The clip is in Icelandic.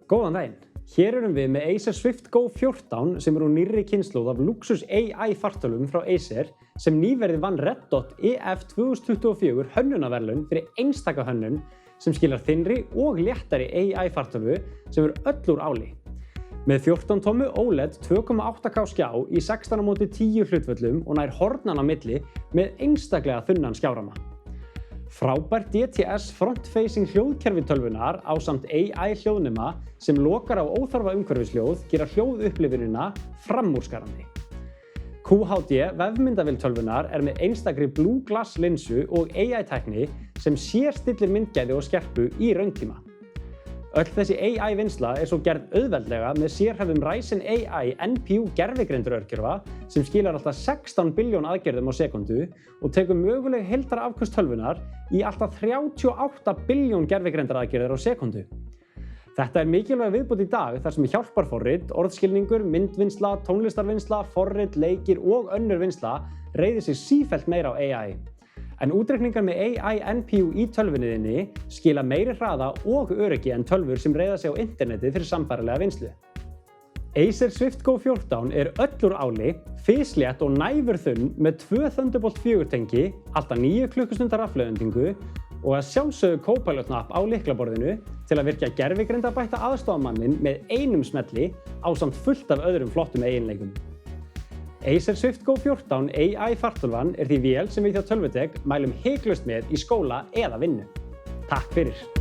Góðan daginn. Hér erum við með Acer Swift Go 14 sem úr nýrri kynslóð af luxus AI fartölvum frá Acer sem nýverið vann Red Dot EF 2024 hönnunarverðlaun fyrir einstaka hönnun sem skilar þynnri og léttari AI fartölvu sem öll úr áli. Með 14 tommu OLED 2.8K skjá í 16:10 hlutföllum og nær hornan á milli með einstaklega þunnan skjáramma. Frábært DTS front-facing hljóðkerfi tölvunnar ásamt AI hljóðnema sem lokar á óþarfa umhverfishljóð gera hljóðupplifunina framúrskarandi. QHD vefmyndavél tölvunnar með einstakri Blue Glass linsu og AI-tækni sem sérstillir myndgæði og skerpu í rauntíma. Öll þessi AI vinnsla svo gerð auðveldlega með sérhæfðum Ryzen AI NPU gervigreindarörgjörfa sem skilar alltaf 16 billjón aðgerðum á sekundu og tekur möguleg heildarafköst tölvunnar í alltaf 38 billjón gervigrindaraðgerðir á sekundu. Þetta mikilvæg viðbót í dag þar sem hjálparforrit, orðskilningur, myndvinnsla, tónlistarvinnsla, forrit, leikir og önnur vinnsla reiðir sig sífellt meira á AI. En útreikningar með AI NPU í tölvunniðinni skila meiri hraða og öryggi en tölvur sem reiða sig á internetið fyrir sambærilega vinnslu. Acer Swift Go 14 öll úr áli, fislétt og næfurþunn með 2 Thunderbolt 4 tengi, alltaf 9 klukkustundar rafleiðendingu og að sjálfsögðu Copilot-napp á lyklaborðinu til að virkja gervigreindarbætta aðstoðarmanninn með einum smelli ásamt fullt af öðrum flottum eiginleikum. Acer Swift Go 14 AI fartölvan því vél sem við hjá Tölvutek mælum hiklaust með í skóla eða vinnu. Takk fyrir!